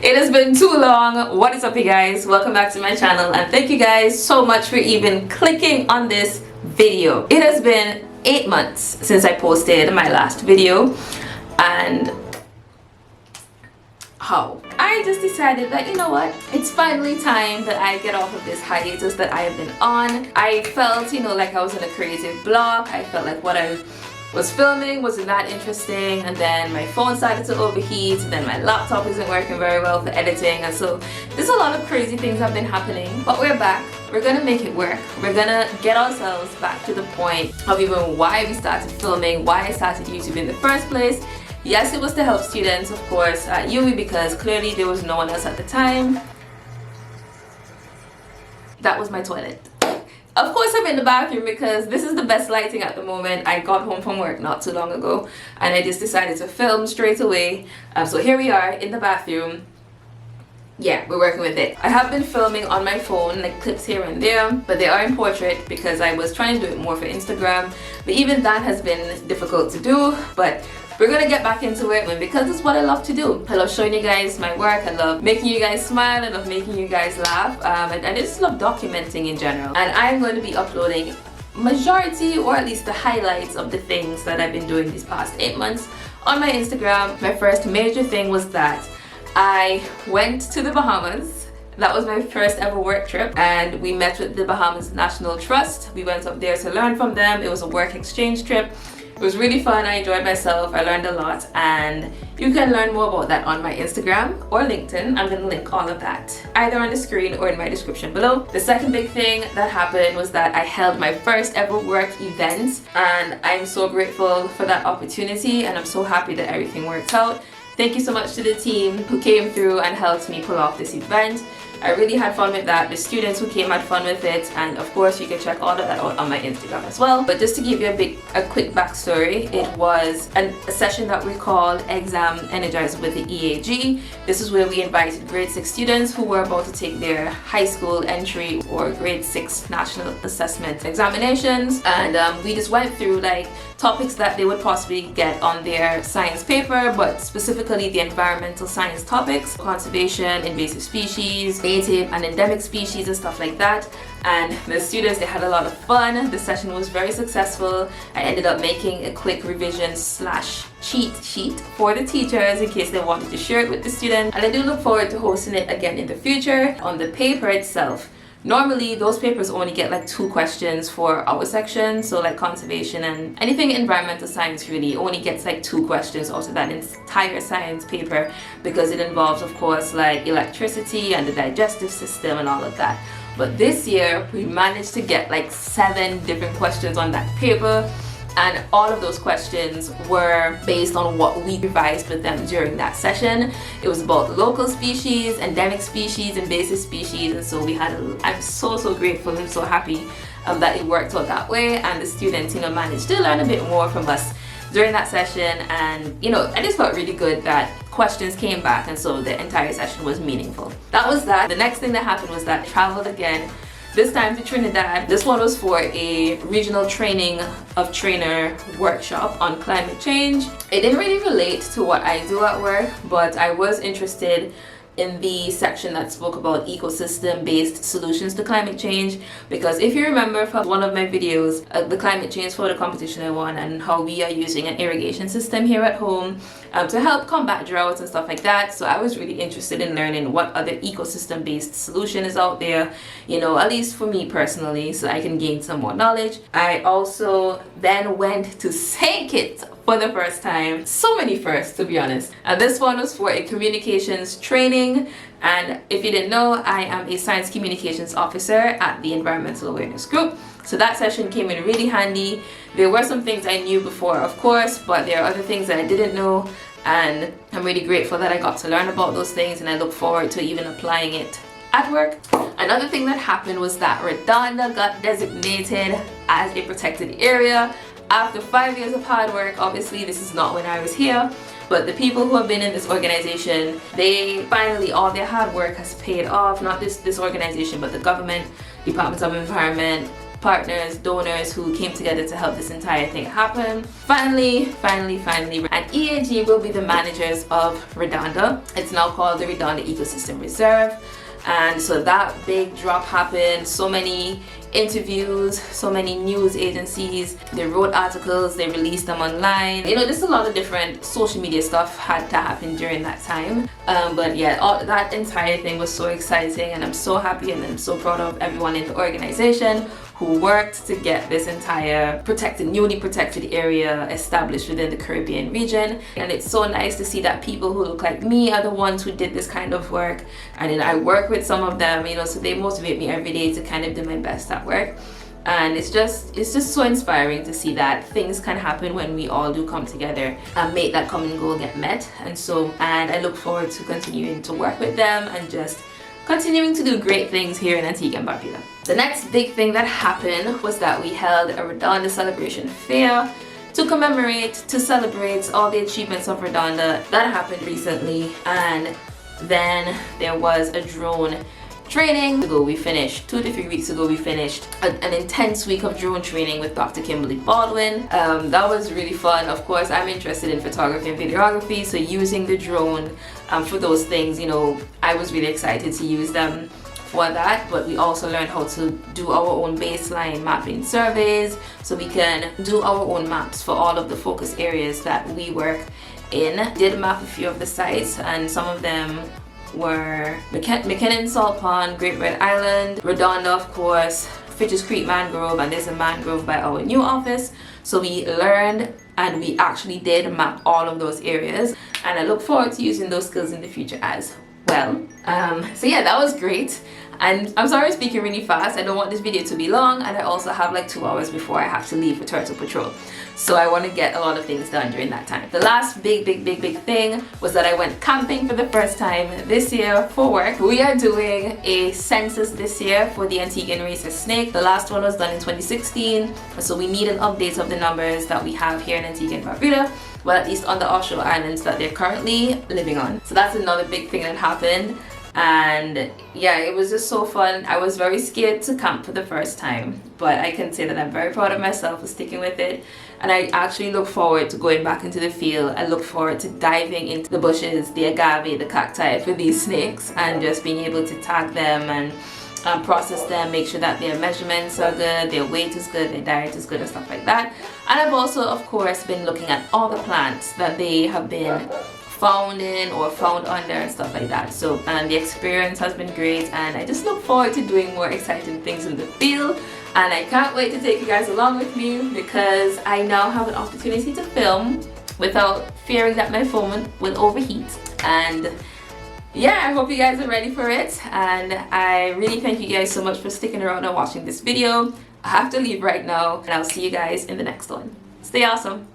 It has been too long. What is up, you guys? Welcome back to my channel, and thank you guys so much for even clicking on this video. It has been 8 months since I posted my last video, and I just decided that, you know what, it's finally time that I get off of this hiatus that I have been on. I felt, like I was in a creative block. I felt like what I was filming wasn't that interesting, and then my phone started to overheat, and then my laptop isn't working very well for editing, and so there's a lot of crazy things have been happening. But we're back. We're gonna make it work. We're gonna get ourselves back to the point of even why we started filming, why I started YouTube in the first place. Yes, it was to help students, of course, at UWI, because clearly there was no one else at the time. That was my toilet. Of course, I'm in the bathroom because this is the best lighting at the moment. I got home from work not too long ago, and I just decided to film straight away. So here we are in the bathroom. Yeah, we're working with it. I have been filming on my phone, like clips here and there, but they are in portrait because I was trying to do it more for Instagram. But even that has been difficult to do, but we're gonna get back into it, and because it's what I love to do. I love showing you guys my work. I love making you guys smile. I love making you guys laugh, and I just love documenting in general. And I'm going to be uploading majority, or at least the highlights of the things that I've been doing these past 8 months on my Instagram. My first major thing was that I went to the Bahamas. That was my first ever work trip, and we met with the Bahamas National Trust. We went up there to learn from them. It was a work exchange trip. It was really fun. I enjoyed myself. I learned a lot, and you can learn more about that on my Instagram or LinkedIn. I'm going to link all of that either on the screen or in my description below. The second big thing that happened was that I held my first ever work event, and I'm so grateful for that opportunity, and I'm so happy that everything worked out. Thank you so much to the team who came through and helped me pull off this event. I really had fun with that. The students who came had fun with it, and of course you can check all of that out on my Instagram as well. But just to give you a quick backstory, it was a session that we called Exam Energizer with the EAG. This is where we invited grade 6 students who were about to take their high school entry or grade 6 national assessment examinations, and we just went through like topics that they would possibly get on their science paper, but specifically the environmental science topics: conservation, invasive species, native and endemic species, and stuff like that. And the students, they had a lot of fun. The session was very successful. I ended up making a quick revision / cheat sheet for the teachers in case they wanted to share it with the students, and I do look forward to hosting it again in the future. On the paper itself, normally those papers only get like 2 questions for our section, so like conservation and anything environmental science really only gets like 2 questions out of that entire science paper, because it involves, of course, like electricity and the digestive system and all of that. But this year we managed to get like 7 different questions on that paper, and all of those questions were based on what we revised with them during that session. It was about local species, endemic species, invasive species, and so we had I'm so grateful and so happy that it worked out that way, and the students managed to learn a bit more from us during that session. And I just felt really good that questions came back, and so the entire session was meaningful. That was that. The next thing that happened was that I traveled again, this time to Trinidad. This one was for a regional training of trainer workshop on climate change. It didn't really relate to what I do at work, but I was interested in the section that spoke about ecosystem-based solutions to climate change, because if you remember from one of my videos, the climate change photo competition I won, and how we are using an irrigation system here at home to help combat droughts and stuff like that. So I was really interested in learning what other ecosystem-based solution is out there, at least for me personally, so I can gain some more knowledge. I also then went to St. Kitts for the first time. So many firsts, to be honest. And this one was for a communications training, and if you didn't know, I am a science communications officer at the Environmental Awareness Group. So that session came in really handy. There were some things I knew before, of course, but there are other things that I didn't know, and I'm really grateful that I got to learn about those things, and I look forward to even applying it at work. Another thing that happened was that Redonda got designated as a protected area. After 5 years of hard work, obviously this is not when I was here, but the people who have been in this organization, they finally, all their hard work has paid off. Not this organization, but the government, Department of Environment, partners, donors who came together to help this entire thing happen. Finally, and EAG will be the managers of Redonda. It's now called the Redonda Ecosystem Reserve. And so that big drop happened. So many interviews, so many news agencies, they wrote articles, they released them online. You know, just a lot of different social media stuff had to happen during that time. But yeah, that entire thing was so exciting, and I'm so happy and I'm so proud of everyone in the organization who worked to get this entire newly protected area established within the Caribbean region. And it's so nice to see that people who look like me are the ones who did this kind of work. And then I work with some of them, you know, so they motivate me every day to kind of do my best at work. And it's just so inspiring to see that things can happen when we all do come together and make that common goal get met. And I look forward to continuing to work with them and just continuing to do great things here in Antigua and Barbuda. The next big thing that happened was that we held a Redonda celebration fair to celebrate all the achievements of Redonda. That happened recently, and then there was a drone training. 2 to 3 weeks ago we finished an intense week of drone training with Dr. Kimberly Baldwin. That was really fun. Of course, I'm interested in photography and videography, so using the drone for those things, you know, I was really excited to use them for that. But we also learned how to do our own baseline mapping surveys, so we can do our own maps for all of the focus areas that we work in. Did map a few of the sites, and some of them were McKinnon Salt Pond, Great Red Island, Redonda, of course, Fitches Creek Mangrove, and there's a mangrove by our new office. So we learned and we actually did map all of those areas, and I look forward to using those skills in the future as well. So yeah, that was great. And I'm sorry I'm speaking really fast. I don't want this video to be long, and I also have like 2 hours before I have to leave for Turtle Patrol. So I want to get a lot of things done during that time. The last big thing was that I went camping for the first time this year for work. We are doing a census this year for the Antiguan rhesus snake. The last one was done in 2016, so we need an update of the numbers that we have here in Antigua and Barbuda, well, at least on the offshore islands that they're currently living on. So that's another big thing that happened. And yeah, it was just so fun. I was very scared to camp for the first time, but I can say that I'm very proud of myself for sticking with it, and I actually look forward to going back into the field. I look forward to diving into the bushes, the agave, the cacti for these snakes, and just being able to tag them and process them, make sure that their measurements are good, their weight is good, their diet is good, and stuff like that. And I've also, of course, been looking at all the plants that they have been found in or found under and stuff like that. So, and the experience has been great, and I just look forward to doing more exciting things in the field. And I can't wait to take you guys along with me, because I now have an opportunity to film without fearing that my phone will overheat. And yeah, I hope you guys are ready for it, and I really thank you guys so much for sticking around and watching this video. I have to leave right now, and I'll see you guys in the next one. Stay awesome.